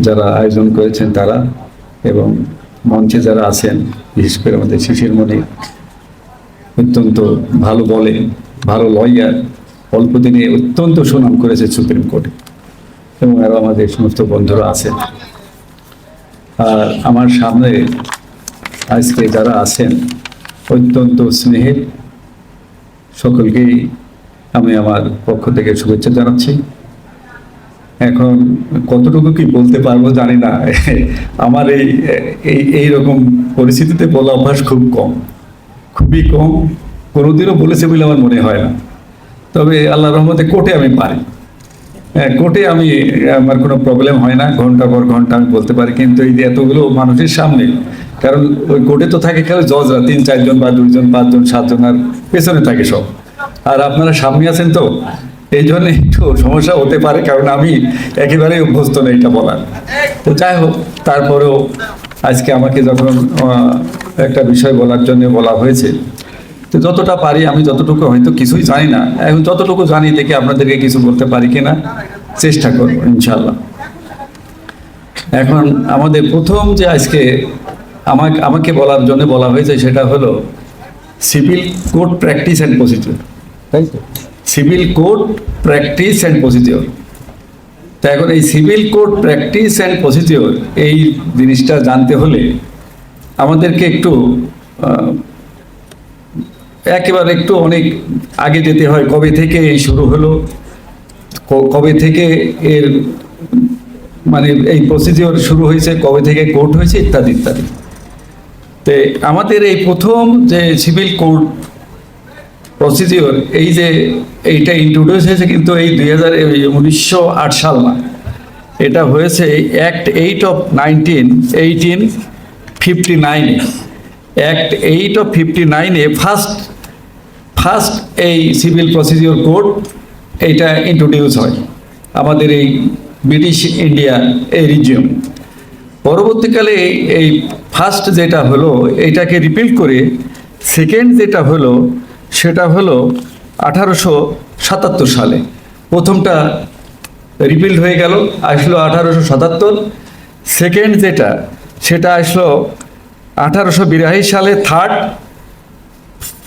যারা আয়োজন করেছেন তারা, এবং মঞ্চে যারা আছেন, বিশেষ করে আমাদের শিশিরমণি অত্যন্ত ভালো বলে, ভালো লয়ার, অল্প দিনে অত্যন্ত সুনাম করেছে সুপ্রিম কোর্টে, এবং আরও আমাদের সমস্ত বন্ধুরা আছেন। আর আমার সামনে আজকে যারা আছেন অত্যন্ত স্নেহের, সকলকেই আমি আমার পক্ষ থেকে শুভেচ্ছা জানাচ্ছি। এখন কতটুকু কি বলতে পারবো জানি না, আমার এই রকম পরিস্থিতিতে বলা অভ্যাস খুব কম, খুবই কম, কোনোদিনও বলেছে বলে আমার মনে হয় না। তবে আল্লাহর রহমতে কোর্টে আমি পারি, কোর্টে আমার কোনো প্রবলেম হয় না, ঘন্টার পর ঘন্টা আমি বলতে পারি। কিন্তু এই যে এতগুলো মানুষের সামনে, কারণ ওই কোর্টে তো থাকে খেলে জজরা 3-4 জন বা 2 জন 5 জন 7 জন, আর পেছনে থাকে সব, আর আপনারা সামনে আছেন, তো এই জন্য একটু সমস্যা হতে পারে, কারণ আমি একেবারেই অভ্যস্ত না এটা বলার। তো যাই হোক, তারপরেও আজকে আমাকে যখন একটা বিষয় বলার জন্য বলা হয়েছে, তো যতটা পারি, আমি যতটুকু হয়তো কিছুই জানি না, এখন যতটুকু জানি দেখে আপনাদেরকে কিছু বলতে পারি কিনা চেষ্টা করবো ইনশাল্লাহ। এখন আমাদের প্রথম যে আজকে আমাকে বলার জন্য বলা হয়েছে সেটা হলো civil code practice and procedure, তাই তো? Civil code practice and procedure. তা এখন এই civil code practice and procedure এই জিনিসটা জানতে হলে আমাদেরকে একটু একেবারে একটু অনেক আগে যেতে হয়। কবে থেকে এই শুরু হলো, কবে থেকে এর মানে এই প্রসিডিওর শুরু হয়েছে, কবে থেকে কোর্ট হয়েছে, ইত্যাদি ইত্যাদি। তো আমাদের এই প্রথম যে সিভিল কোড প্রসিডিওর, এই যে এইটা ইন্ট্রোডিউস হয়েছে কিন্তু এই 1908 সাল না, এটা হয়েছে অ্যাক্ট 8 অফ 1859-এ। অ্যাক্ট 8 অফ 59-এ ফার্স্ট এই সিভিল প্রসিডিওর কোড এইটা ইন্ট্রোডিউস হয় আমাদের এই ব্রিটিশ ইন্ডিয়া এই রিজিয়ন। পরবর্তীকালে এই ফার্স্ট যেটা হলো এইটাকে রিপিল করে সেকেন্ড যেটা হলো সেটা হলো 1877 সালে। প্রথমটা রিপিল হয়ে গেল, আসলো 1877। সেকেন্ড যেটা সেটা আসলো 1882 সালে থার্ড।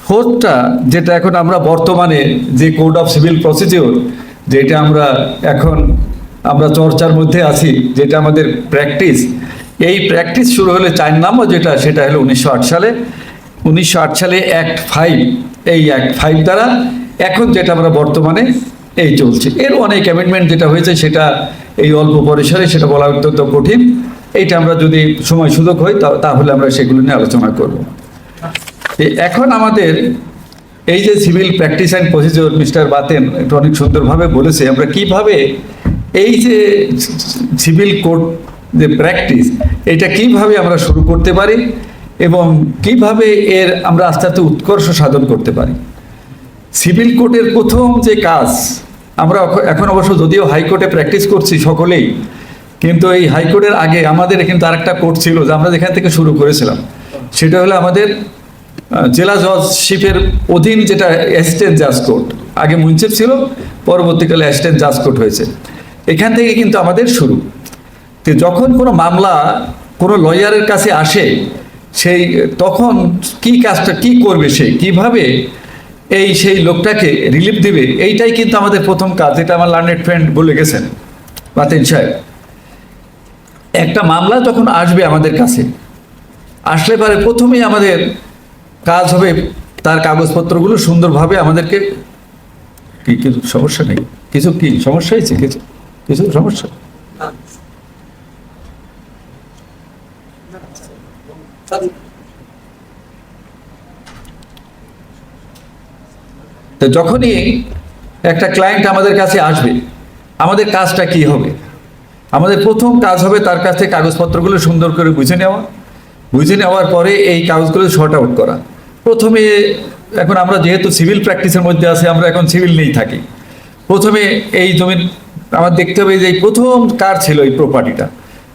ফোর্থটা যেটা এখন আমরা বর্তমানে যে কোড অফ সিভিল প্রসিডিওর, যেটা আমরা চর্চার মধ্যে আছি, যেটা আমাদের প্র্যাকটিস, এই প্র্যাকটিস শুরু হলে 4 নম্বর যেটা, সেটা হলো 1908 সালে। 1908 সালে অ্যাক্ট 5, এই অ্যাক্ট 5 দ্বারা এখন যেটা আমরা বর্তমানে এই চলছে। এর অনেক অ্যামেন্ডমেন্ট যেটা হয়েছে সেটা এই অল্প পরিসরে সেটা বলা অত্যন্ত কঠিন। এইটা আমরা যদি সময় সুযোগ হয় তাহলে আমরা সেগুলো নিয়ে আলোচনা করব। এখন আমাদের এই যে civil practice and procedure, mister Baten এটা অনেক সুন্দরভাবে বলেছে, আমরা কিভাবে এই যে সিভিল কোড যে প্র্যাকটিস, এটা কিভাবে আমরা শুরু করতে পারি এবং কিভাবে এর আমরা আস্তে আস্তে উৎকর্ষ সাধন করতে পারি। সিভিল কোডের প্রথম যে কাজ, আমরা এখন অবশ্য যদিও হাইকোর্টে প্র্যাকটিস করছি সকলেই, কিন্তু এই হাইকোর্টের আগে আমাদের কিন্তু আরেকটা কোর্ট ছিল যে আমরা যেখান থেকে শুরু করেছিলাম, সেটা হলো আমাদের জেলা জজশিপের অধীন যেটা অ্যাসিস্ট্যান্ট জাজ কোর্ট। আগে মুন্সিপ ছিল, পরবর্তীকালে অ্যাসিস্ট্যান্ট জাজ কোর্ট হয়েছে। এখান থেকে কিন্তু আমাদের শুরু। তো যখন কোনো মামলা কোনো লয়ারের কাছে আসে, তখন কাজটা কি করবে, সে কিভাবে সেই লোকটাকে রিলিফ দিবে, এইটাই কিন্তু আমাদের প্রথম কাজ, যেটা আমার লার্নেড ফ্রেন্ড বলে গেছেন বাতেন সাহেব। একটা মামলা যখন আসবে আমাদের কাছে, আসলে পরে প্রথমেই আমাদের কাজ হবে তার কাগজপত্রগুলো সুন্দরভাবে আমাদেরকে কিছু সমস্যা নেই, কিছু কি সমস্যা হয়েছে, কিছু সমস্যা, তো যখনই একটা ক্লায়েন্ট আমাদের কাছে আসবে, আমাদের কাজটা কি হবে? আমাদের প্রথম কাজ হবে তার কাছ থেকে কাগজপত্রগুলো সুন্দর করে বুঝে নেওয়ার পরে এই কাগজগুলো শর্ট আউট করা। প্রথমে এখন আমরা যেহেতু সিভিল প্র্যাকটিসের মধ্যে আছি, আমরা এখন সিভিল নিয়েই থাকি। প্রথমে এই জমির আমার দেখতে হবে যে প্রথম কার ছিল এই প্রপার্টিটা,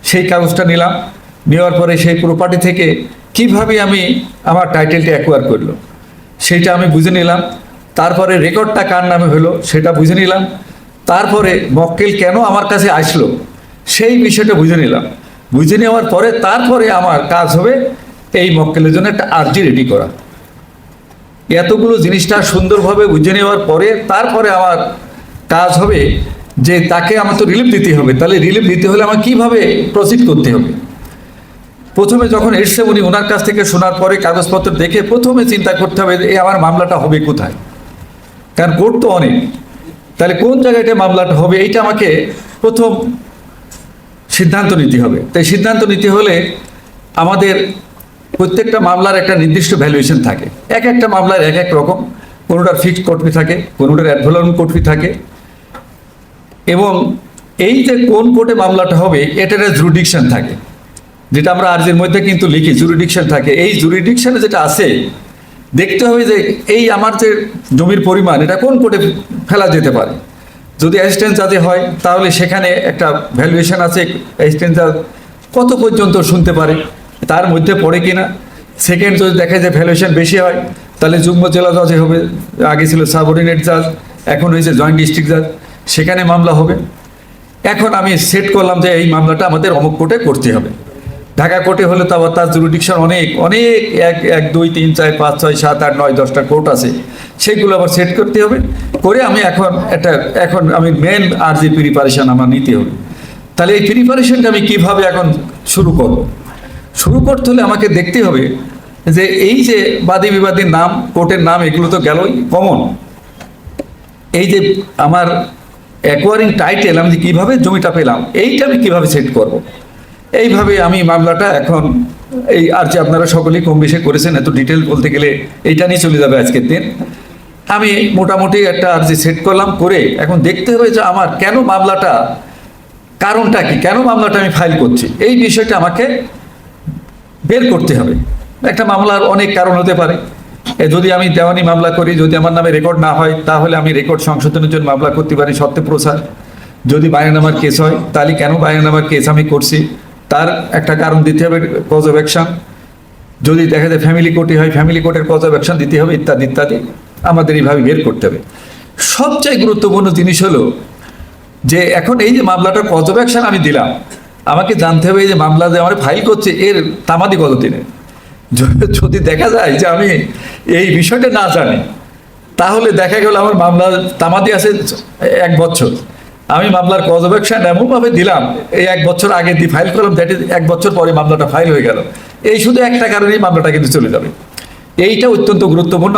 সেই কাগজটা নিলাম। নেওয়ার পরে সেই প্রপার্টি থেকে কিভাবে আমি আমার টাইটেলটা অ্যাকোয়ার করলো সেটা আমি বুঝে নিলাম। তারপরে রেকর্ডটা কার নামে হলো সেটা বুঝে নিলাম। তারপরে মক্কেল কেন আমার কাছে আসলো সেই বিষয়টা বুঝে নিলাম। বুঝে নেওয়ার পরে তারপরে আমার কাজ হবে এই মক্কেলের জন্য একটা আর্জি রেডি করা। এতগুলো জিনিসটা সুন্দরভাবে বুঝে নেওয়ার পরে তারপরে আমার কাজ হবে যে তাকে আমার তো রিলিফ দিতে হবে। তাহলে রিলিফ দিতে হলে আমার কীভাবে প্রসিড করতে হবে। প্রথমে যখন এসছে উনি ওনার কাছ থেকে শোনার পরে কাগজপত্র দেখে প্রথমে চিন্তা করতে হবে যে আমার মামলাটা হবে কোথায়, কারণ কোর্ট তো অনেক, তাহলে কোন জায়গাটা মামলাটা হবে এইটা আমাকে প্রথম সিদ্ধান্ত নিতে হবে। তাই সিদ্ধান্ত নিতে হলে আমাদের প্রত্যেকটা মামলার একটা নির্দিষ্ট ভ্যালুয়েশন থাকে। এক একটা মামলার এক এক রকম, কোনোটার ফিক্সড কোর্ট ফি থাকে, কোনোটার অ্যাডভেলন কোর্ট ফি থাকে, এবং এই যে কোন কোর্টে মামলাটা হবে এটার জুরিডিকশন থাকে, যেটা আমরা আর্জির মধ্যে কিন্তু লিখি জুরিডিকশন থাকে। এই জুরিডিকশনে যেটা আছে দেখতে হবে যে এই আমার যে জমির পরিমাণ এটা কোন কোর্টে ফেলা যেতে পারে। যদি অ্যাসিস্ট্যান্ট জাজে হয় তাহলে সেখানে একটা ভ্যালুয়েশন আছে, অ্যাসিস্ট্যান্ট জাজ কত পর্যন্ত শুনতে পারে তার মধ্যে পড়ে কিনা। সেকেন্ড যদি দেখা যায় ভ্যালুয়েশন বেশি হয় তাহলে যুগ্ম জেলা জজে হবে, আগে ছিল সাবঅর্ডিনেট জাজ, এখন হয়েছে জয়েন্ট ডিস্ট্রিক্ট জাজ, সেখানে মামলা হবে। এখন আমি সেট করলাম যে এই মামলাটা আমাদের অমুক কোর্টে করতে হবে। ঢাকা কোর্টে হলে তো আবার তার জুরিডিকশন অনেক অনেক 1 2 3 4 5 6 7 8 9 10টা কোর্ট আছে, সেগুলো আবার সেট করতে হবে। করে আমি এখন আমি মেন আর্জি প্রিপারেশন আমার নিতে হবে। তাহলে এই প্রিপারেশনটা আমি কীভাবে এখন শুরু করব। শুরু করতে হলে আমাকে দেখতে হবে যে এই যে বাদী বিবাদীর নাম, কোর্টের নাম, এগুলো তো গেলই কমন। এই যে আমার অ্যাকোয়ারিং টাইটেল, আমি যে কীভাবে জমিটা পেলাম এইটা আমি কীভাবে সেট করব। এইভাবে আমি মামলাটা এখন এই আর যে আপনারা সকলেই কম বেশি করেছেন, এত ডিটেল বলতে গেলে এইটা নিয়ে চলে যাবে আজকের দিন। আমি মোটামুটি একটা আর্জি সেট করলাম, করে এখন দেখতে হবে যে আমার কেন মামলাটা, কারণটা কি, কেন মামলাটা আমি ফাইল করছি, এই বিষয়টা আমাকে বের করতে হবে। একটা মামলার অনেক কারণ হতে পারে। যদি আমি দেওয়ানি মামলা করি, যদি আমার নামে রেকর্ড না হয় তাহলে আমি রেকর্ড সংশোধনের জন্য মামলা করতে পারি, সত্ত্বে প্রসার। যদি বায়নামার কেস হয় তাহলে কেন বায়নামার কেস আমি করছি তার একটা কারণ দিতে হবে, কজ অফ অ্যাকশন। যদি দেখা যায় ফ্যামিলি কোর্টে হয়, ফ্যামিলি কোর্টের কজ অফ অ্যাকশন দিতে হবে, ইত্যাদি ইত্যাদি আমাদের এইভাবে বের করতে হবে। সবচেয়ে গুরুত্বপূর্ণ জিনিস হলো যে এখন এই যে মামলাটার কজ অফ অ্যাকশন আমি দিলাম, আমাকে জানতে হবে এই যে মামলা যে আমার ফাইল করছে এর তামাদি কত দিনে। যদি দেখা যায় যে আমি এই বিষয়টা না জানি তাহলে দেখা গেল আমার মামলার তামাদি আছে 1 বছর, আমি মামলার কজ অফ অ্যাকশন এমনভাবে দিলাম এই 1 বছর আগে দিয়ে ফাইল করলাম, দ্যাট ইজ 1 বছর পরে মামলাটা ফাইল হয়ে গেল। এই শুধু একটা কারণেই মামলাটা কিন্তু চলে যাবে। এইটা অত্যন্ত গুরুত্বপূর্ণ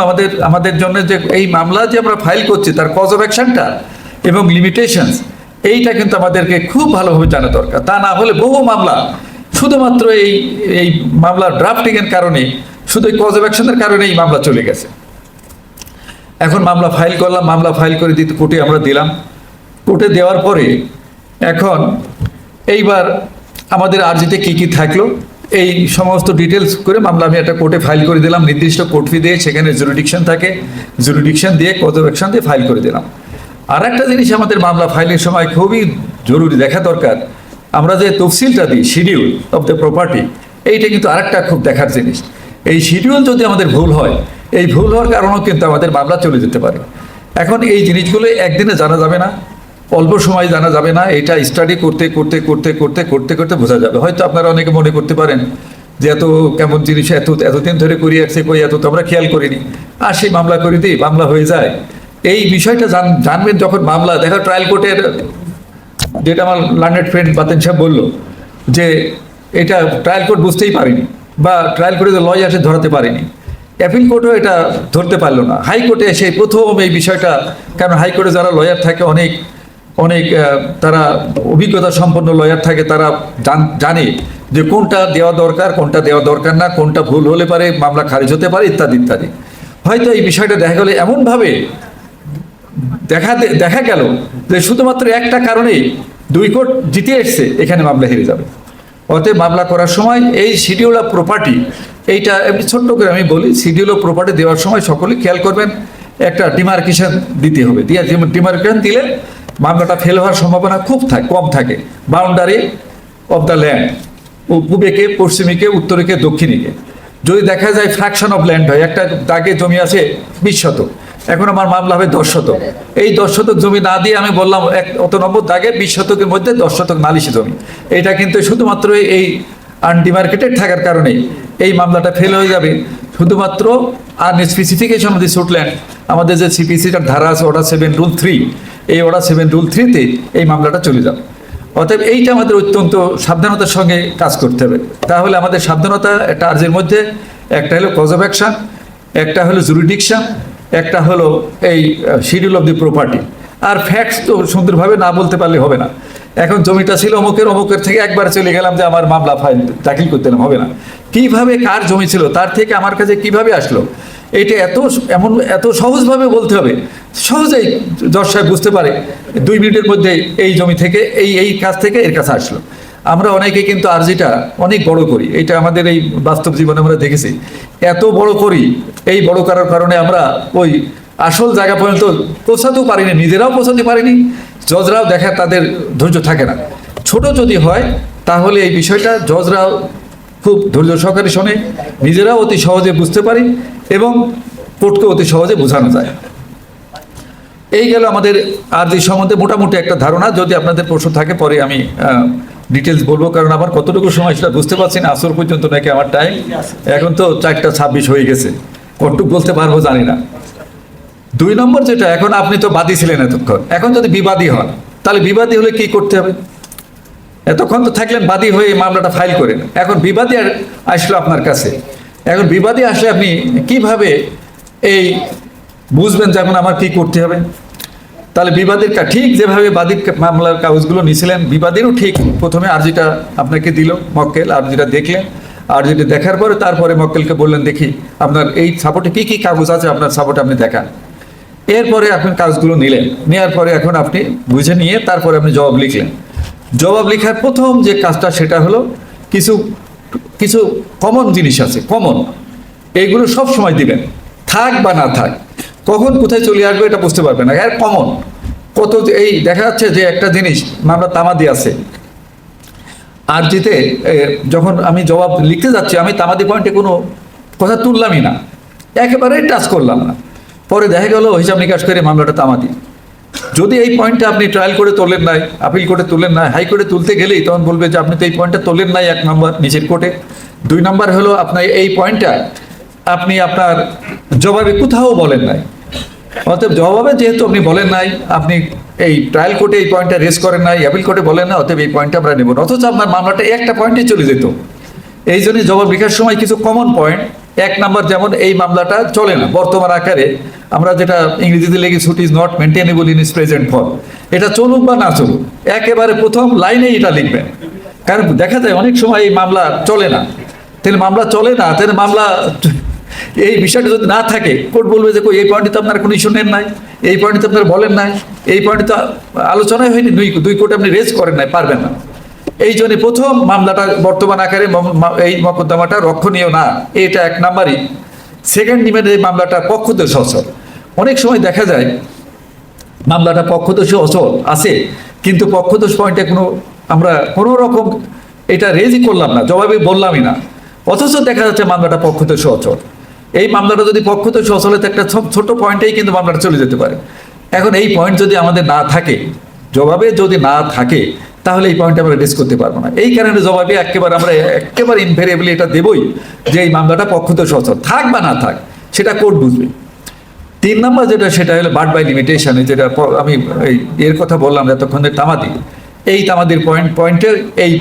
আমাদের জন্য, যে এই মামলা যে আমরা ফাইল করছি তার কজ অফ অ্যাকশনটা এবং লিমিটেশনস, এইটা কিন্তু আমাদেরকে খুব ভালোভাবে জানা দরকার। তা না হলে বহু মামলা শুধুমাত্র এই মামলার ড্রাফটিংয়ের কারণে, শুধু এই কজ অফ অ্যাকশনের কারণে এই মামলা চলে গেছে। এখন মামলা ফাইল করলাম, মামলা ফাইল করে দিতে কোর্টে আমরা দিলাম। কোর্টে দেওয়ার পরে এখন এইবার আমাদের আর্জিতে কী কী থাকলো এই সমস্ত ডিটেলস করে মামলা আমি একটা কোর্টে ফাইল করে দিলাম, নির্দিষ্ট কোর্ট ফি দিয়ে, সেখানে জুরিডিকশন থাকে, জুরিডিকশন দিয়ে কজ অফ অ্যাকশন দিয়ে ফাইল করে দিলাম। আর একটা জিনিস আমাদের মামলা ফাইলের সময় খুবই জরুরি দেখা দরকার, আমরা যে তফসিলটা দিই শিডিউল অফ দ্য প্রপার্টি, এইটা কিন্তু আরেকটা খুব দেখার জিনিস। এই শিডিউল যদি আমাদের ভুল হয়, এই ভুল হওয়ার কারণেও কিন্তু আমাদের মামলা চলে যেতে পারে। এখন এই জিনিসগুলো একদিনে জানা যাবে না, অল্প সময় জানা যাবে না, এটা স্টাডি করতে করতে করতে করতে করতে করতে বোঝা যাবে। হয়তো আপনারা অনেকে মনে করতে পারেন যে এত কেমন জিনিস এতদিন ধরে করি আসছে, কই এত তো আমরা খেয়াল করিনি, আর সেই মামলা করে দিই, মামলা হয়ে যায়। এই বিষয়টা জানবেন যখন মামলা দেখা। ট্রায়াল কোর্টের যেটা আমার লার্নেড ফ্রেন্ড বাতেন সাহেব বললো যে এটা ট্রায়াল কোর্ট বুঝতেই পারেনি, বা ট্রায়াল কোর্টে যে লজ আসে ধরাতে পারেনি, অ্যাপিল কোর্টও এটা ধরতে পারলো না, হাইকোর্টে এসে প্রথম এই বিষয়টা, কারণ হাইকোর্টে যারা লয়ার থাকে অনেক অনেক তারা অভিজ্ঞতা সম্পন্ন লয়ার থাকে, তারা জানে যে কোনটা দেওয়া দরকার, কোনটা দেওয়া দরকার না, কোনটা ভুল হলে পারে মামলা খারিজ হতে পারে, ইত্যাদি ইত্যাদি। হয়তো এই বিষয়টা দেখা গেলে এমনভাবে দেখা গেল যে শুধুমাত্র একটা কারণেই 2 কোর্ট জিতে এসছে, এখানে মামলা হেরে যাবে। অতএব মামলা করার সময় এই শিডিউল অফ প্রপার্টি, এইটা এমনি ছোট্ট করে আমি বলি, শিডিউল অফ প্রপার্টি দেওয়ার সময় সকলে খেয়াল করবেন একটা ডিমার্কেশন দিতে হবে। ডিমার্কেশন দিলে মামলাটা ফেল হওয়ার সম্ভাবনা খুব কম থাকে। বাউন্ডারি অফ দ্য ল্যান্ড, পূবেকে পশ্চিমীকে, উত্তরীকে দক্ষিণীকে। যদি দেখা যায় ফ্র্যাকশন অফ ল্যান্ড হয়, একটা দাগে জমি আছে 20 শতক, এখন আমার মামলা হবে 10 শতক। এই 10 শতক জমি না দিয়ে আমি বললাম অত নম্বর দাগে 20 শতকের মধ্যে 10 শতক নালিশি জমি। এটা কিন্তু শুধুমাত্র এই আনডিমার্কেটেড থাকার কারণে এই মামলাটা ফেল হয়ে যাবে। শুধুমাত্র আনস্পেসিফিকেশন অফ দি সুটল্যান্ড, আমাদের যে সিপিসিটার ধারা আছে অর্ডার 7 রুল 3, এই অর্ডার 7 রুল 3-তে এই মামলাটা চলে যাবে। অতএব এইটা আমাদের অত্যন্ত সাবধানতার সঙ্গে কাজ করতে হবে। তাহলে আমাদের সাবধানতা একটা আর্জের মধ্যে একটা হলো কজ অফ অ্যাকশন, একটা হলো জুরিডিকশন, একটা হলো এই শিডিউল অফ দি প্রপার্টি। আর ফ্যাক্টস তো সুন্দরভাবে না বলতে পারলে হবে না। এখন জমিটা ছিল অমুকের থেকে একবার চলে গেলাম যে আমার মামলা ফাইল দাখিল করতে হবে না। কিভাবে কার জমি ছিল, তার থেকে আমার কাছে কিভাবে আসলো, এটা এত সহজভাবে বলতে হবে, সহজেই জজ সাহেব বুঝতে পারে 2 মিনিটের মধ্যে এই জমি থেকে এই কাজ থেকে এর কাছে আসলো। আমরা অনেকে কিন্তু আর্জিটা অনেক বড় করি, এটা আমাদের এই বাস্তব জীবনে আমরা দেখেছি। এত বড় করি, এই বড় করার কারণে আমরা ওই আসল জায়গা পর্যন্ত পৌঁছাতেও পারিনি, নিজেরাও পৌঁছাতে পারিনি, জজরাও দেখা তাদের ধৈর্য থাকে না। ছোট যদি হয় তাহলে এই বিষয়টা জজরাও খুব ধৈর্য সহকারে শোনে, নিজেরাও অতি সহজে বুঝতে পারি এবং কোর্টকে অতি সহজে বোঝানো যায়। এই গেল আমাদের আর্জি সম্বন্ধে মোটামুটি একটা ধারণা। যদি আপনাদের প্রশ্ন থাকে পরে আমি ডিটেলস বলবো, কারণ আমার কতটুকু সময় সেটা বুঝতে পারছি না। আসর পর্যন্ত নাকি আমার টাইম, এখন তো 4:26 হয়ে গেছে, কতটুকু বলতে পারবো জানি না। 2 নম্বর যেটা, এখন আপনি তো বাদী ছিলেন এতক্ষণ, এখন যদি বিবাদী হন তাহলে বিবাদী হলে কি করতে হবে? এতক্ষণ তো থাকলেন বাদী হয়ে মামলাটা ফাইল করেন, এখন বিবাদী আসলো আপনার কাছে। এখন বিবাদী আসলে আপনি কিভাবে এই বুঝবেন যে এখন আমার কি করতে হবে? তাহলে বিবাদীর ঠিক যেভাবে বাদীর মামলার কাগজগুলো নিয়েছিলেন, বিবাদীরও ঠিক প্রথমে আর্জিটা আপনাকে দিল মক্কেল, আর্জিটা দেখলেন, আর্জিটা দেখার পরে তারপরে মক্কেলকে বললেন দেখি আপনার এই সাপোর্টে কি কি কাগজ আছে, আপনার সাপোর্টে আপনি দেখান। এরপরে আপনি কাগজগুলো নিলেন, নেওয়ার পরে এখন আপনি বুঝে নিয়ে তারপরে আপনি জবাব লিখলেন। জবাব লেখার প্রথম যে কাজটা সেটা হলো কিছু কমন জিনিস আছে, কমন, এইগুলো সব সময় দিবেন, থাক বা না থাক, কখন কোথায় চলে আসবে এটা বুঝতে পারবেন না। আর কমন কত, এই দেখা যাচ্ছে যে একটা জিনিস মামলা তামাদি আছে আর্জিতে, যখন আমি জবাব লিখতে যাচ্ছি আমি তামাদি পয়েন্টে কোনো কথা তুললামই না, একেবারে টাচ করলাম না, পরে দেখা গেল হিসাব নিকাশ করে মামলাটা তামাদি। যদি এই পয়েন্টটা আপনি ট্রায়াল করে তোলেন নাই, আপিল কোর্টে তুললেন নাই, হাইকোর্টে তুলতে গেলেই তখন বলবে যে আপনি তো এই পয়েন্টটা তোলেন নাই, 1 নম্বর নিচের কোর্টে। 2 নম্বর হলো আপনার এই পয়েন্টটা আপনি আপনার জবাবে কোথাও বলেন নাই। অতএব জবাবে যেহেতু আপনি বলেন নাই, আপনি এই ট্রায়াল কোর্টে এই পয়েন্টটা রেজ করেন নাই, আপিল কোর্টে বলেন না, অতএব এই পয়েন্টটা আমরা নেব না, অথচ আপনার মামলাটা একটা পয়েন্টে চলে যেত। এই জন্যই জবাব লেখার সময় কিছু কমন পয়েন্ট, 1 নম্বর যেমন এই মামলাটা চলে না বর্তমান আকারে, আমরা যেটা ইংরেজিতে লিখি suit is not maintainable in its present form, এটা চলুক বা না চলুক একেবারে প্রথম লাইনেই এটা লিখবেন। কারণ দেখা যায় অনেক সময় এই মামলা চলে না, তাহলে মামলা চলে না, তাহলে মামলা এই বিষয়টা যদি না থাকে কোর্ট বলবে যে এই পয়েন্টে তো আপনার কোনো ইস্যু নেন নাই, এই পয়েন্টে তো আপনার বলেন নাই, এই পয়েন্টে তো আলোচনাই হয়নি, দুই কোর্টে আপনি রেজ করেন নাই, পারবেন না। এই জন্য প্রথম মামলাটা বর্তমান আকারে এই মকদ্দমাটা রক্ষণীয় না, এটা 1 নাম্বারই। সেকেন্ড নিমের এই মামলাটা পক্ষদোষ অচল। অনেক সময় দেখা যায় মামলাটা পক্ষদোষী অচল আছে, কিন্তু পক্ষদোষ পয়েন্টে আমরা কোনো রকম এটা রেজই করলাম না, জবাবে বললামই না, অথচ দেখা যাচ্ছে মামলাটা পক্ষদোষী অচল। এই মামলাটা যদি পক্ষদোষী অচল হতে একটা ছোট পয়েন্টেই কিন্তু মামলাটা চলে যেতে পারে। এখন এই পয়েন্ট যদি আমাদের না থাকে, জবাবে যদি না থাকে, তাহলে এই পয়েন্ট আমরা রেজ করতে পারবো না। এই কারণে জবাবে আমরা একেবারে ইনভেরিয়েবলি এটা দেবই যে এই মামলাটা পক্ষদোষী অচল, থাক বা না থাক সেটা কোর্ট বুঝবে। 3 নম্বর যেটা, সেটা হলো বার্ড বাই লিমিটেশন, যেটা আমি এর কথা বললাম এতক্ষণের তামাদি। এই তামাদির পয়েন্টের এই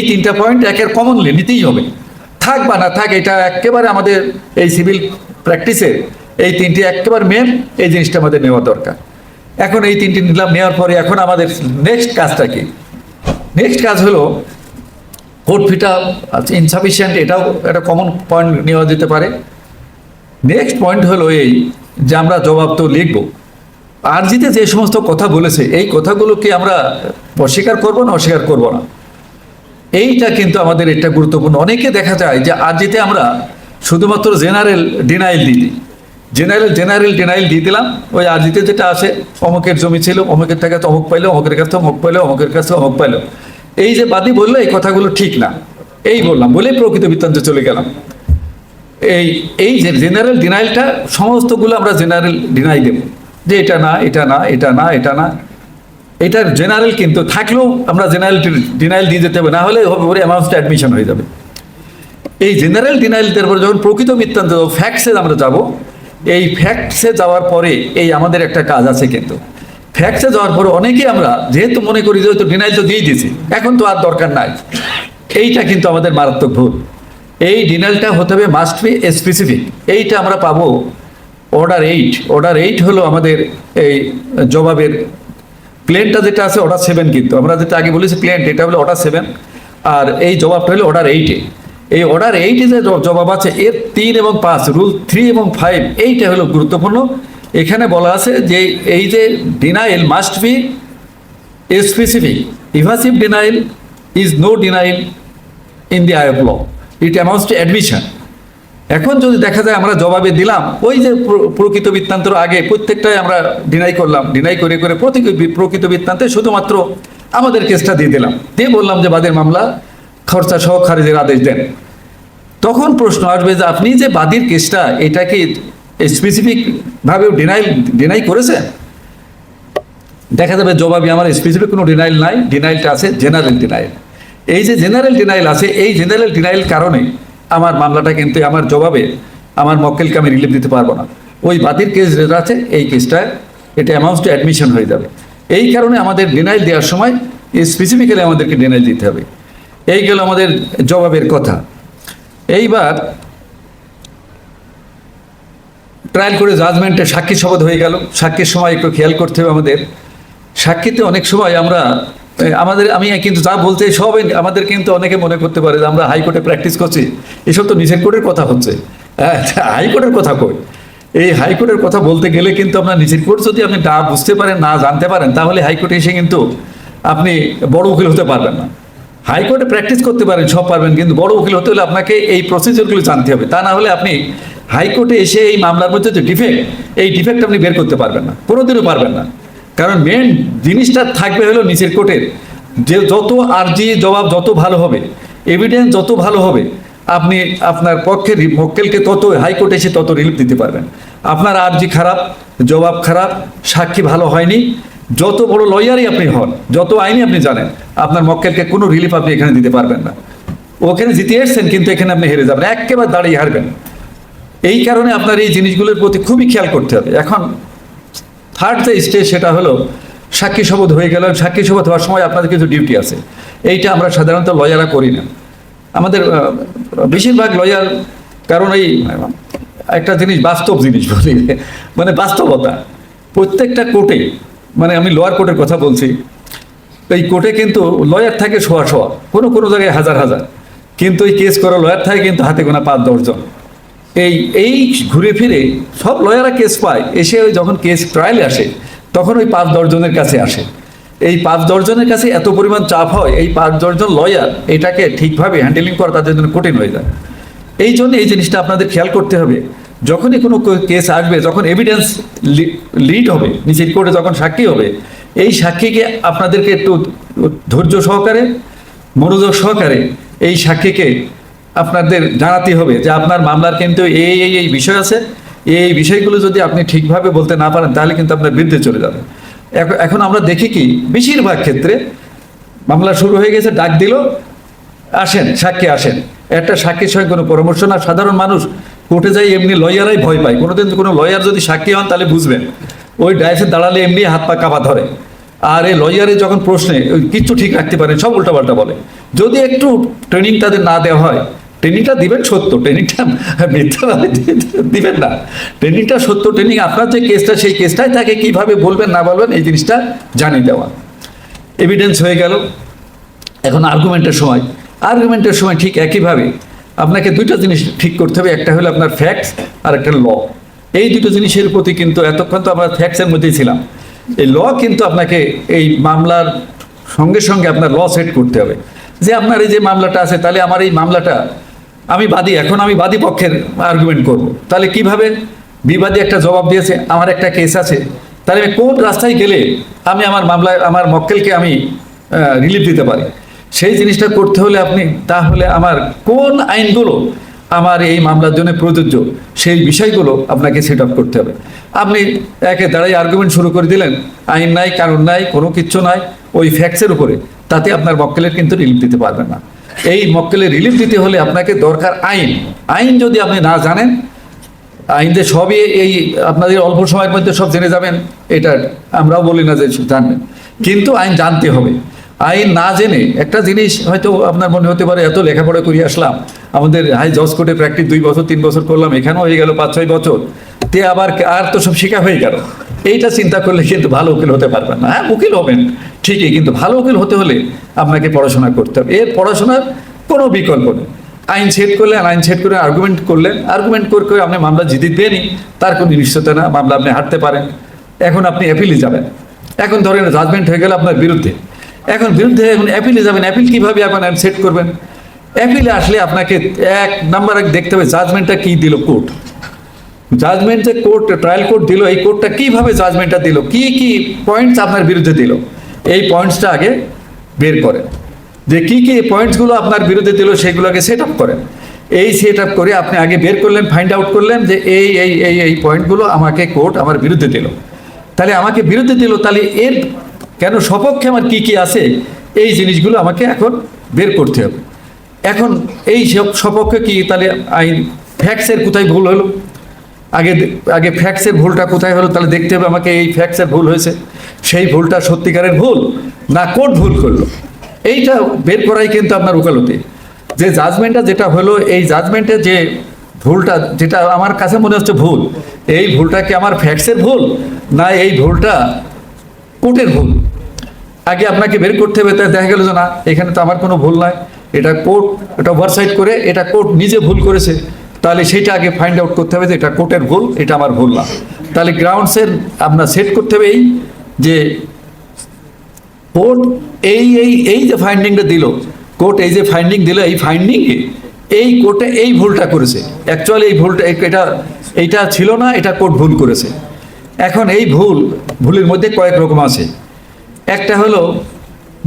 3টা পয়েন্ট একের কমনলি নিতেই হবে, থাক বা না থাক, এটা একেবারে আমাদের এই সিভিল প্র্যাকটিসে এই 3টি একেবারে মেন, এই জিনিসটা আমাদের নেওয়া দরকার। এখন এই 3টি নিলাম, নেওয়ার পরে এখন আমাদের নেক্সট কাজটা কি? নেক্সট কাজ হলো কোর্ট ফিটা ইনসাফিসিয়েন্ট, এটাও একটা কমন পয়েন্ট নেওয়া যেতে পারে। নেক্সট পয়েন্ট হলো এই যে আমরা জবাব তো লিখব, আর্জিতে যে সমস্ত কথা বলেছে এই কথাগুলো কি আমরা অস্বীকার করব না অস্বীকার করব না, এইটা কিন্তু আমাদের এটা গুরুত্বপূর্ণ। অনেকে দেখা যায় যে আর্জিতে আমরা শুধুমাত্র জেনারেল ডিনাইল দিই, জেনারেল ডিনাইল দিয়ে দিলাম। ওই আর্জিতে যেটা আসে, অমুকের জমি ছিল, অমুকের থেকে অমুক পাইলো, অমুকের কাছে অমুক পাইলো, অমুকের কাছে অমুক পাইলো, এই যে বাদী বললো এই কথাগুলো ঠিক না, এই বললাম বলেই প্রকৃত বৃত্তান্তে চলে গেলাম। এই এই যে জেনারেল ডিনাইলটা সমস্তগুলো আমরা জেনারেল ডিনাই দেব, যে এটা না, এটা না, এটা না, এটা না, এটার জেনারেল কিন্তু থাকলেও আমরা জেনারেল ডিনাইল দিয়ে যেতে হবে, না হলে ওর অ্যামাউন্টটা অ্যাডমিশন হয়ে যাবে। এই জেনারেল ডিনাইল দেওয়ার পর যখন প্রকৃত বৃত্তান্ত ফ্যাক্টসে আমরা যাব, এই ফ্যাক্টসে যাওয়ার পরে এই আমাদের একটা কাজ আছে, কিন্তু ফ্যাক্টসে যাওয়ার পরে অনেকেই আমরা যেহেতু মনে করি যে হয়তো ডিনাইল তো দিয়ে দিয়েছি, এখন তো আর দরকার নাই, এইটা কিন্তু আমাদের মারাত্মক ভুল। এই ডিনাইলটা হতে হবে মাস্ট বি স্পেসিফিক। এইটা আমরা পাবো অর্ডার 8। অর্ডার 8 হলো আমাদের এই জবাবের প্লেনটা যেটা আছে অর্ডার 7, কিন্তু আমরা যেটা আগে বলেছি প্লেনটা, এটা হলো অর্ডার 7, আর এই জবাবটা হলো অর্ডার 8-এ। এই অর্ডার 8-এ যে জবাব আছে এর 3 এবং 5, রুল 3 এবং 5, এইটা হলো গুরুত্বপূর্ণ। এখানে বলা আছে যে এই যে denial must be specific, evasive denial is no denial in the eye of law, it amounts to admission. এখন যদি দেখা যায় আমরা জবাবে দিলাম ওই যে প্রকৃত বৃত্তান্তর আগে প্রত্যেকটাই আমরা ডিনাই করলাম, ডিনাই করে করে প্রকৃত বৃত্তান্তে শুধুমাত্র আমাদের কেসটা দিয়ে দিলাম, দিয়ে বললাম যে বাদীর মামলা খরচা সহ খারিজের আদেশ দেন, তখন প্রশ্ন আসবে যে আপনি যে বাদীর কেসটা এটা কি স্পেসিফিকভাবে ডিনাই করেছে? দেখা যাবে জবাবে আমার স্পেসিফিক কোনো ডিনাইল নাই, ডিনাইলটা আছে জেনারেল ডিনাইল। এই যে জেনারেল ডিনাইল আছে, এই জেনারেল ডিনাইল কারণে আমার মামলাটা কিন্তু আমার জবাবে আমার মক্কেলকে আমি রিলিফ দিতে পারবো না। ওই বাদীর কেস যেটা আছে এই কেসটা এটা অ্যামাউন্টস টু অ্যাডমিশন হয়ে যাবে। এই কারণে আমাদের ডিনাইল দেওয়ার সময় স্পেসিফিক্যালি আমাদেরকে ডিনাইল দিতে হবে। এই গেল আমাদের জবাবের কথা। এইবার ট্রায়াল করে জাজমেন্টে সাক্ষী শপথ হয়ে গেল। সাক্ষীর সময় একটু খেয়াল করতে হবে আমাদের। সাক্ষীতে অনেক সময় আমরা আমি কিন্তু যা বলতে সব আমাদের কিন্তু অনেকে মনে করতে পারে যে আমরা হাইকোর্টে প্র্যাকটিস করছি, এসব তো নিচের কোর্টের কথা হচ্ছে। হাইকোর্টের কথা কই? এই হাইকোর্টের কথা বলতে গেলে কিন্তু আপনার নিচের কোর্ট যদি আপনি না বুঝতে পারেন, না জানতে পারেন, তাহলে হাইকোর্টে এসে কিন্তু আপনি বড় উকিল হতে পারবেন না। হাইকোর্টে প্র্যাকটিস করতে পারেন, সব পারবেন, কিন্তু বড় উকিল হতে হলে আপনাকে এই প্রসিজারগুলো জানতে হবে। তা না হলে আপনি হাইকোর্টে এসে এই মামলার মধ্যে যে ডিফেক্ট, এই ডিফেক্ট আপনি বের করতে পারবেন না, কোনোদিনও পারবেন না। কারণ মেন জিনিসটা থাকবে হলো নিচের কোর্টের, যে যত আর্জি জবাব যত ভালো হবে, এভিডেন্স যত ভালো হবে, আপনি আপনার পক্ষের মক্কেলকে তত হাইকোর্টে এসে তত রিলিফ দিতে পারবেন। আপনার আর্জি খারাপ, জবাব খারাপ, সাক্ষী ভালো হয়নি, যত বড় লয়ারই আপনি হন, যত আইনি আপনি জানেন, আপনার মক্কেলকে কোনো রিলিফ আপনি এখানে দিতে পারবেন না। ওখানে জিতে এসছেন কিন্তু এখানে আপনি হেরে যাবেন, একেবারে দাঁড়িয়ে হারবেন। এই কারণে আপনার এই জিনিসগুলোর প্রতি খুবই খেয়াল করতে হবে। এখন থার্ড যে স্টেজ সেটা হলো সাক্ষী শপথ হয়ে গেল। সাক্ষী শপথ হওয়ার সময় আপনাদের কিছু ডিউটি আছে, এইটা আমরা সাধারণত লয়াররা করি না। আমাদের বেশিরভাগ লয়ার, কারণ এই একটা জিনিস বাস্তব জিনিস বলি, মানে বাস্তবতা প্রত্যেকটা কোর্টে, মানে আমি লোয়ার কোর্টের কথা বলছি, এই কোর্টে কিন্তু লয়ার থাকে শোয়া শোয়া, কোনো কোনো জায়গায় হাজার হাজার, কিন্তু এই কেস করা লয়ার থাকে কিন্তু হাতে গোনা 5-10 জন। এই ঘুরে ফিরে সব লয়াররা কেস পায়, এসে ওই যখন কেস ট্রায়ালে আসে তখন ওই 5-10 জনের কাছে আসে। এই 5-10 জনের কাছে এত পরিমাণ চাপ হয়, এই 5-10 জন লয়ার এটাকে ঠিকভাবে হ্যান্ডেলিং করা তাদের জন্য কঠিন হয়ে যায়। এই জন্য এই জিনিসটা আপনাদের খেয়াল করতে হবে। যখনই কোনো কেস আসবে, যখন এভিডেন্স লিড হবে, নিচের কোর্টে যখন সাক্ষী হবে, এই সাক্ষীকে আপনাদেরকে একটু ধৈর্য সহকারে, মনোযোগ সহকারে এই সাক্ষীকে আপনাদের জানাতে হবে যে আপনার মামলার কিন্তু এই বিষয় আছে, এই বিষয়গুলো যদি আপনি ঠিকভাবে বলতে না পারেন তাহলে কিন্তু আপনার বিরুদ্ধে চলে যাবে। এখন আমরা দেখি কি বেশিরভাগ ক্ষেত্রে মামলা শুরু হয়ে গেছে, ডাক দিল, আসেন সাক্ষী আসেন, একটা সাক্ষীর সঙ্গে কোনো পরামর্শ না। সাধারণ মানুষ কোর্টে যাই এমনি লয়ারাই ভয় পায়। কোনোদিন কোনো লয়ার যদি সাক্ষী হন তাহলে বুঝবেন ওই ডাইসে দাঁড়ালে এমনি হাত পা কাঁপা ধরে। আর এই লয়ারে যখন প্রশ্নে কিচ্ছু ঠিক রাখতে পারেন, সব উল্টাপাল্টা বলে। যদি একটু ট্রেনিং তাদের না দেওয়া হয়, ট্রেনিংটা দিবেন সত্য, ট্রেনিংটা মিথ্যা দিবেন না, ট্রেনিংটা সত্য ট্রেনিং, আপনার যে কেসটা সেই কেসটাই তাকে কীভাবে বলবেন না বলবেন এই জিনিসটা জানিয়ে দেওয়া। এভিডেন্স হয়ে গেল। এখন আর্গুমেন্টের সময় ঠিক একইভাবে আপনাকে দুইটা জিনিস ঠিক করতে হবে। একটা হলো আপনার ফ্যাক্টস আর একটা ল। এই দুটো জিনিসের প্রতি কিন্তু এতক্ষণ তো আমরা ফ্যাক্টসের মধ্যেই ছিলাম, এই ল কিন্তু আপনাকে এই মামলার সঙ্গে সঙ্গে আপনার ল সেট করতে হবে যে আপনার এই যে মামলাটা আছে, তাহলে আমার এই মামলাটা আমি বাদী, এখন আমি বাদী পক্ষের আর্গুমেন্ট করব, তাহলে কিভাবে বিবাদী একটা জবাব দিয়েছে, আমার একটা কেস আছে, তাহলে আমি কোন রাস্তায় গেলে আমি আমার মামলায় আমার মক্কেলকে আমি রিলিফ দিতে পারি, সেই জিনিসটা করতে হলে আপনি তাহলে আমার কোন আইনগুলো আমার এই মামলার জন্য প্রযোজ্য, সেই বিষয়গুলো আপনাকে সেট আপ করতে হবে। আপনি একে দাঁড়াই আর্গুমেন্ট শুরু করে দিলেন, আইন নাই, কানুন নাই, কোনো কিচ্ছু নাই, ওই ফ্যাক্টসের উপরে, তাতে আপনার মক্কেলের কিন্তু রিলিফ দিতে পারবেন না। এই মক্কেলের রিলিফ দিতে হলে আপনাকে দরকার আইন। আইন যদি আপনি না জানেন, আইন যে সবই এই আপনাদের অল্প সময়ের মধ্যে সব জেনে যাবেন, এটা আমরাও বলি না যে জানবেন, কিন্তু আইন জানতে হবে। আইন না জেনে একটা জিনিস হয়তো আপনার মনে হতে পারে, এত লেখাপড়া করে আসলাম, আমাদের হাই জজ কোর্টে প্র্যাকটিস 2 বছর 3 বছর করলাম, এখানেও হয়ে গেল 5-6 বছর, তে আবার আর তো সব শেখা হয়ে গেল। এইটা চিন্তা করলে কিন্তু ভালো উকিল হতে পারবেন না। হ্যাঁ, উকিল হবেন ঠিকই, কিন্তু ভালো উকিল হতে হলে আপনাকে পড়াশোনা করতে হবে। এর পড়াশোনার কোনো বিকল্প নেই। আইন সেট করলেন, আইন সেট করে আর্গুমেন্ট করলেন, আর্গুমেন্ট করে আপনি মামলা জিতবেনই, তার কোনো নিশ্চয়তা না, মামলা আপনি হারতে পারেন। এখন আপনি অ্যাপিলে যাবেন, এখন ধরেন জাজমেন্ট হয়ে গেল আপনার বিরুদ্ধে, এখন অ্যাপিলে যাবেন। অ্যাপিল কীভাবে এখন সেট করবেন? অ্যাপিলে আসলে আপনাকে 1 নাম্বার দেখতে হবে জাজমেন্টটা কী দিল কোর্ট। জাজমেন্ট যে কোর্ট, ট্রায়াল কোর্ট দিল, এই কোর্টটা কীভাবে জাজমেন্টটা দিল, কি কি পয়েন্টস আপনার বিরুদ্ধে দিল, এই পয়েন্টসটা আগে বের করেন। যে কি কি পয়েন্টসগুলো আপনার বিরুদ্ধে দিল সেগুলোকে সেট আপ করেন। এই সেট আপ করে আপনি আগে বের করলেন, ফাইন্ড আউট করলেন যে এই পয়েন্টগুলো আমাকে কোর্ট আমার বিরুদ্ধে দিল। তাহলে আমাকে বিরুদ্ধে দিল, তাহলে এর কেন সপক্ষে আমার কি কি আছে, এই জিনিসগুলো আমাকে এখন বের করতে হবে। এখন এই সপক্ষে কি, তাহলে আইন ফ্যাক্টসের কোথায় ভুল হলো, আগে ফ্যাক্টসের ভুলটা কোথায় হলো, তাহলে দেখতে হবে আমাকে এই ফ্যাক্টসের ভুল হয়েছে, সেই ভুলটা সত্যিকারের ভুল না কোর্ট ভুল করলো, এইটা বের করাই কিন্তু আপনার ওকালতি। যে জাজমেন্টটা যেটা হলো, এই জাজমেন্টে যে ভুলটা, যেটা আমার কাছে মনে হচ্ছে ভুল, এই ভুলটা কি আমার ফ্যাক্টসের ভুল না এই ভুলটা কোর্টের ভুল, আগে আপনাকে বের করতে হবে। তাই দেখা গেল যে না, এখানে তো আমার কোনো ভুল নাই, এটা কোর্ট, এটা ওভারসাইট করে এটা কোর্ট নিজে ভুল করেছে, তাহলে সেটা আগে ফাইন্ড আউট করতে হবে যে এটা কোর্টের ভুল, এটা আমার ভুল না। তাহলে গ্রাউন্ডসের আপনার সেট করতে হবে এই যে কোর্ট এই যে ফাইন্ডিংটা দিল, কোর্ট এই যে ফাইন্ডিং দিল, এই ফাইন্ডিংয়ে এই কোর্টে এই ভুলটা করেছে, অ্যাকচুয়ালি এই ভুলটা এইটা ছিল না, এটা কোর্ট ভুল করেছে। এখন এই ভুলের মধ্যে কয়েক রকম আছে। একটা হলো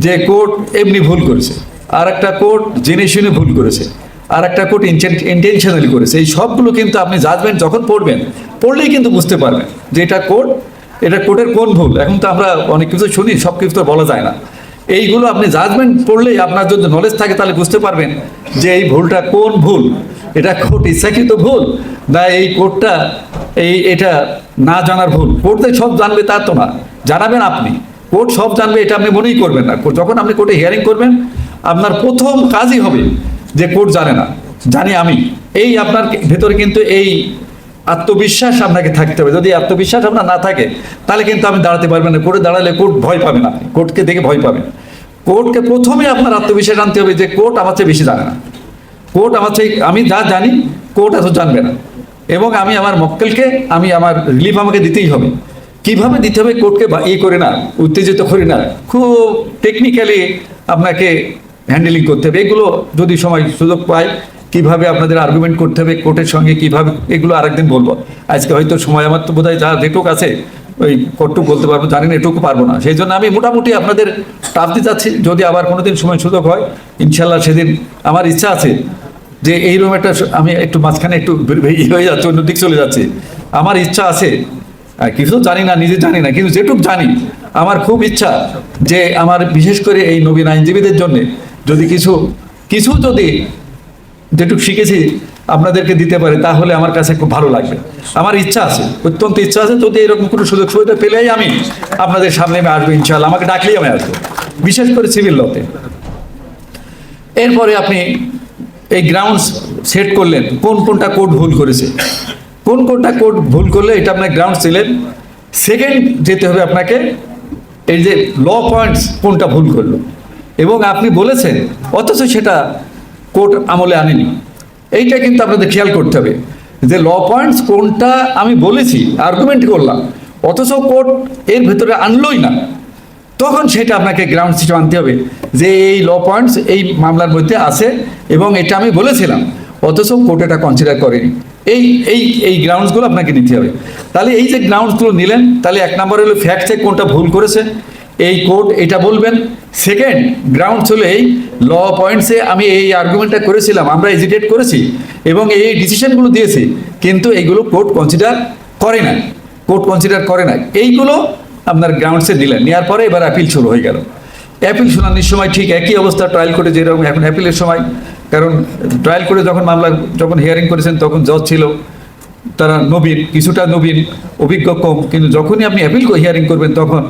যে কোর্ট এমনি ভুল করেছে, আর একটা কোর্ট জেনে শুনে ভুল করেছে, আর একটা কোর্ট ইন্টেনশনালি করেছে। এই সবগুলো কিন্তু আপনি জাজমেন্ট যখন পড়লেই কিন্তু বুঝতে পারবেন যে এটা কোর্টের কোন ভুল। এখন তো আমরা অনেক কিছু শুনি, সব কিছু তো বলা যায় না। এইগুলো আপনি জাজমেন্ট পড়লেই আপনার যদি নলেজ থাকে তাহলে বুঝতে পারবেন যে এই ভুলটা কোন ভুল, এটা কোর্ট ইচ্ছাকৃত ভুল না এই কোর্টটা এটা না জানার ভুল। কোর্ট সব জানবে তা তো না, জানাবেন আপনি, কোর্ট সব জানবে এটা আপনি মনেই করবেন না। যখন আপনি কোর্টে হিয়ারিং করবেন, আপনার প্রথম কাজই হবে যে কোর্ট জানে না, জানি আমি। এই আপনার ভেতরে কিন্তু এই আত্মবিশ্বাস আপনাকে থাকতে হবে। যদি আত্মবিশ্বাস আপনার না থাকে তাহলে কিন্তু আপনি দাঁড়াতে পারবেন না। কোর্টে দাঁড়ালে কোর্ট ভয় পাবেন, আপনি কোর্টকে দেখে ভয় পাবেন। কোর্টকে প্রথমে আপনার আত্মবিশ্বাস আনতে হবে যে কোর্ট আমার চেয়ে বেশি জানে না, কোর্ট আমার চেয়ে, আমি যা জানি কোর্ট এত জানবে না, এবং আমি আমার মক্কেলকে আমার রিলিফ আমাকে দিতেই হবে। কিভাবে দিতে হবে কোর্টকে করে না, উত্তেজিত করি না, খুব টেকনিক্যালি আপনাকে হ্যান্ডেলিং করতে হবে। এগুলো যদি সময় সুযোগ পায়, কিভাবে আপনাদের আর্গুমেন্ট করতে হবে কোর্টের সঙ্গে, কিভাবে, এগুলো আরেকদিন বলবো। আজকে হয়তো সময় আমার তো বোধহয় যা যেটুক আছে ওই কটটুক বলতে পারবো, জানি না এটুকু পারবো না। সেই জন্য আমি মোটামুটি আপনাদের টাফ দিতে যাচ্ছি। যদি আবার কোনোদিন সময় সুযোগ হয় ইনশাল্লাহ সেদিন আমার ইচ্ছা আছে যে এইরকম একটা, আমি একটু মাঝখানে একটু হয়ে যাচ্ছে, অন্যদিক চলে যাচ্ছে। আমার ইচ্ছা আছে, কিছু জানি না, নিজে জানি না, কিন্তু যেটুক জানি আমার খুব ইচ্ছা যে আমার বিশেষ করে এই নবীন আইনজীবীদের জন্য যদি কিছু যদি যেটুক শিখেছি আপনাদেরকে দিতে পারে, তাহলে আমার কাছে খুব ভালো লাগবে। আমার ইচ্ছা আছে, অত্যন্ত ইচ্ছা আছে। যদি এরকম কোনো সুযোগ সুবিধা পেলেই আমি আপনাদের সামনে আমি আসবো ইনশাআল্লাহ, আমাকে ডাকলেই আমি আসবো, বিশেষ করে সিভিল লতে। এরপরে আপনি এই গ্রাউন্ডস সেট করলেন, কোনটা কোর্ট ভুল করেছে, কোনটা কোর্ট ভুল করলে এটা আপনার গ্রাউন্ড ছিলেন। সেকেন্ড যেতে হবে আপনাকে এই যে ল পয়েন্টস কোনটা ভুল করলো এবং আপনি বলেছেন অথচ সেটা কোর্ট আমলে আনেনি, এইটা কিন্তু আপনাদের খেয়াল করতে হবে যে ল পয়েন্টস কোনটা আমি বলেছি, আর্গুমেন্ট করলাম, অথচ কোর্ট এর ভেতরে আনলোই না, তখন সেটা আপনাকে গ্রাউন্ডস হিসেবে আনতে হবে যে এই ল পয়েন্টস এই মামলার মধ্যে আছে এবং এটা আমি বলেছিলাম, অথচ কোর্ট এটা কনসিডার করেনি। এই গ্রাউন্ডসগুলো আপনাকে নিতে হবে। তাহলে এই যে গ্রাউন্ডসগুলো নিলেন, তাহলে 1 নম্বর হলো ফ্যাক্টসে কোনটা ভুল করেছে, এই কোর্ট এটা বলবেন। সেকেন্ড গ্রাউন্ডস হলো এই ল পয়েন্টসে আমি এই আর্গুমেন্টটা করেছিলাম, আমরা এজিটেট করেছি এবং এই ডিসিশনগুলো দিয়েছি, কিন্তু এইগুলো কোর্ট কনসিডার করে না, কোর্ট কনসিডার করে না। এইগুলো আপনার গ্রাউন্ডসে দিলেন, নেওয়ার পরে এবার অ্যাপিল শুরু হয়ে গেল। অ্যাপিল শুনানির সময় ঠিক একই অবস্থা ট্রায়াল কোর্টে যেরকম এখন অ্যাপিলের সময়, কারণ ট্রায়াল কোর্টে যখন মামলা যখন হিয়ারিং করেছেন তখন জজ ছিল, তারা নবীন, কিছুটা নবীন, অভিজ্ঞ কম, কিন্তু যখনই আপনি অ্যাপিল হিয়ারিং করবেন তখন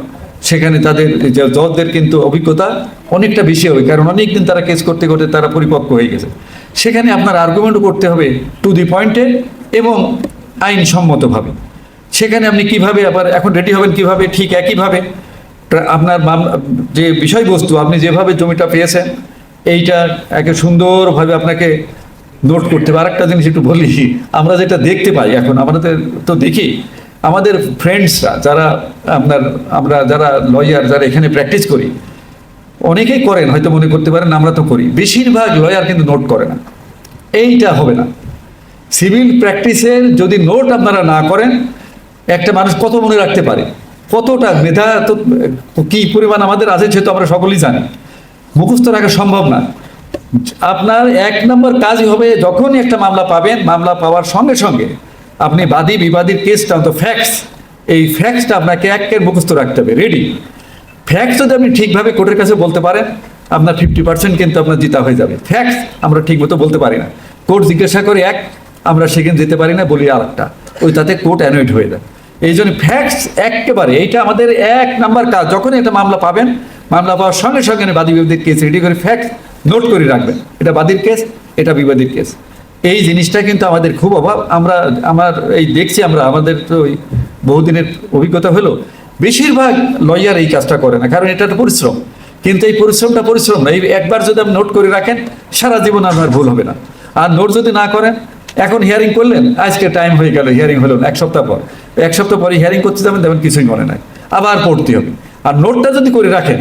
সেখানে তাদের জজদের কিন্তু অভিজ্ঞতা অনেকটা বেশি হবে, কারণ অনেকদিন তারা কেস করতে করতে তারা পরিপক্ক হয়ে গেছে। সেখানে আপনার আর্গুমেন্টও করতে হবে টু দি পয়েন্টে এবং আইনসম্মতভাবে। সেখানে আপনি কিভাবে আবার এখন রেডি হবেন কিভাবে, ঠিক একইভাবে আপনার যে বিষয়বস্তু আপনি যেভাবে জমিটা পেয়েছেন এইটা একে সুন্দরভাবে আপনাকে নোট করতে হবে। আরেকটা জিনিস একটু বলি, আমরা যেটা দেখতে পাই এখন, আমাদের তো দেখি আমাদের ফ্রেন্ডসরা যারা আমরা যারা লয়ার যারা এখানে প্র্যাকটিস করি, অনেকেই করেন, হয়তো মনে করতে পারেন আমরা তো করি, বেশিরভাগ লয়ার কিন্তু নোট করে না। এইটা হবে না। সিভিল প্র্যাকটিসের যদি নোট আপনারা না করেন, একটা মানুষ কত মনে রাখতে পারে, কতটা মেধা তো কি পরিমাণ আমাদের আছে সেটা আমরা সকলেই জানি, মুখস্থ রাখা সম্ভব না। আপনার এক নম্বর কাজই হবে যখনই একটা মামলা পাবেন, মামলা পাওয়ার সঙ্গে সঙ্গে আপনি বাদী বিবাদীর কেসটা তো ফ্যাক্টস, এই ফ্যাক্টসটা আপনাকে একের মুখস্থ রাখতে হবে, রেডি। ফ্যাক্টস যদি আপনি ঠিকভাবে কোর্টের কাছে বলতে পারেন, আপনার 50% কিন্তু আপনার জিতা হয়ে যাবে। ফ্যাক্টস আমরা ঠিক মতো বলতে পারি না, কোর্ট জিজ্ঞাসা করে এক, আমরা সেখানে যেতে পারি না, বলি আরেকটা, ওই তাতে কোর্ট অ্যানয়েড হয়ে যায়। এই জন্য ফ্যাক্টস একেবারে এইটা আমাদের এক নাম্বার কাজ। যখনই একটা মামলা পাবেন, মামলা পাওয়ার সঙ্গে সঙ্গে বাদী বিবাদীর কেস রেডি করে ফ্যাক্টস নোট করে রাখবেন, এটা বাদীর কেস, এটা বিবাদীর কেস। এই জিনিসটা কিন্তু আমাদের খুব অভাব। আমার এই দেখছি আমরা, আমাদের তো ওই বহুদিনের অভিজ্ঞতা হলো, বেশিরভাগ লয়ার এই কাজটা করে না, কারণ এটা একটা পরিশ্রম। কিন্তু এই পরিশ্রমটা পরিশ্রম না, এই একবার যদি আপনি নোট করে রাখেন সারা জীবন আপনার ভুল হবে না। আর নোট যদি না করেন, এখন হিয়ারিং করলেন, আজকে টাইম হয়ে গেল, হিয়ারিং হলো না, এক সপ্তাহ পর, এক সপ্তাহ পরে হিয়ারিং করতে যাবেন, দেখবেন কিছুই মনে নাই, আবার পড়তে হবে। আর নোটটা যদি করে রাখেন,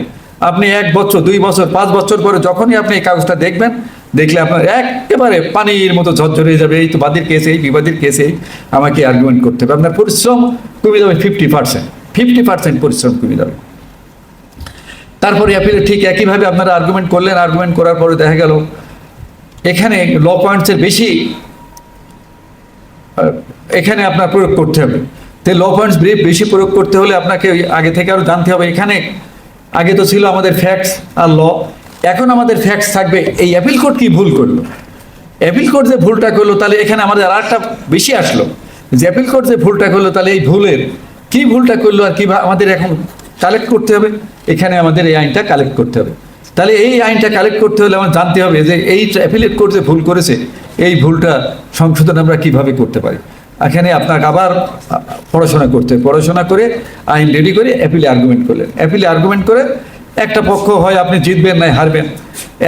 আপনি 1 বছর 2 বছর 5 বছর পরে যখনই আপনি এই কাগজটা দেখবেন, দেখলে আপনার একেবারে পানির মতো ঝরঝরে হয়ে যাবে, এই তো বাদীর কেসে, এই বিবাদীর কেসে আমাকে আর্গুমেন্ট করতে হবে। আপনার পরিশ্রম কমে যাবে 50% পরিশ্রম কমে যাবে। তারপরে অ্যাপিলে ঠিক একইভাবে আপনারা আর্গুমেন্ট করলেন, আর্গুমেন্ট করার পরে দেখা গেল এখানে ল পয়েন্টসের বেশি এখানে আপনার প্রয়োগ করতে হবে। তো ল পয়েন্টস বেশি প্রয়োগ করতে হলে আপনাকে আগে থেকে আরও জানতে হবে। এখানে আগে তো ছিল আমাদের ফ্যাক্টস আর ল, এখন আমাদের ফ্যাক্টস থাকবে এই অ্যাপিল কোর্ট কি ভুল করলো, অ্যাপিল কোর্ট যে ভুলটা করলো, তাহলে এখানে আমাদের আর একটা বেশি আসলো যে অ্যাপিল কোর্ট যে ভুলটা করলো, তাহলে এই ভুলের কি ভুলটা করলো আর কি আমাদের এখন কালেক্ট করতে হবে। এখানে আমাদের এই আইনটা কালেক্ট করতে হবে। তাহলে এই আইনটা কালেক্ট করতে হলে আমার জানতে হবে যে এই অ্যাপিলেট কোর্ট যে ভুল করেছে, এই ভুলটা সংশোধন আমরা কিভাবে করতে পারি। এখানে আপনাকে আবার পড়াশোনা করতে হবে, পড়াশোনা করে আইন রেডি করে অ্যাপিলে আর্গুমেন্ট করলেন, অ্যাপিলে আর্গুমেন্ট করে একটা পক্ষ হয় আপনি জিতবেন নাই হারবেন।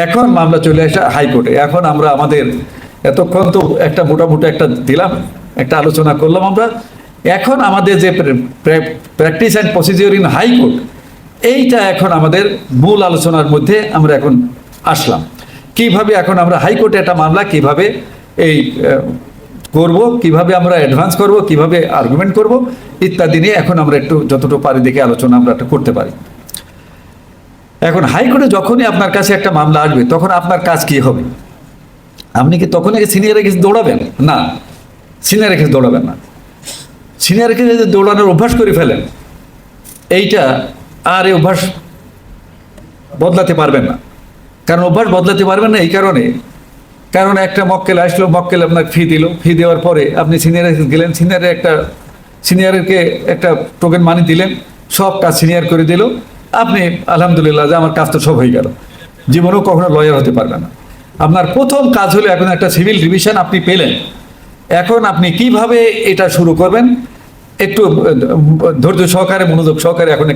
এখন মামলা চলে আসে হাইকোর্টে। এখন আমরা আমাদের এতক্ষণ তো একটা মোটামুটি একটা দিলাম, একটা আলোচনা করলাম আমরা। এখন আমাদের যে practice and procedure in high court, এইটা এখন আমাদের মূল আলোচনার মধ্যে আমরা এখন আসলাম। কিভাবে এখন আমরা হাইকোর্টে একটা মামলা কিভাবে এই করব, কিভাবে আমরা অ্যাডভান্স করব, কিভাবে আর্গুমেন্ট করব ইত্যাদি নিয়ে এখন আমরা একটু যতটুকু পারি দেখে আলোচনা আমরা একটা করতে পারি। এখন হাইকোর্টে যখনই আপনার কাছে একটা মামলা আসবে, তখন আপনার কাজ কি হবে? আপনি কি তখন সিনিয়রের কাছে দৌড়াবেন? না, সিনিয়রের কাছে দৌড়াবেন না। সিনিয়রের কাছে যদি দৌড়ানোর অভ্যাস করে ফেলেন, এইটা আর এই অভ্যাস বদলাতে পারবেন না। কারণ অভ্যাস বদলাতে পারবেন না এই কারণ একটা মক্কেল আসলো, মক্কেল আপনাকে ফি দিল, ফি দেওয়ার পরে আপনি সিনিয়রের কাছে গেলেন, সিনিয়রকে একটা টোকেন মানি দিলেন, সব কাজ সিনিয়র করে দিল, আপনি আলহামদুলিল্লাহ যে আমার কাজ তো সব হয়ে গেল, জীবনেও কখনো লয়ার হতে পারবেন না। আপনার প্রথম কাজ হলো এখন একটা সিভিল রিভিশন আপনি পেলেন, এখন আপনি কিভাবে এটা শুরু করবেন একটু ধৈর্য সহকারে, মনোযোগ সহকারে এখন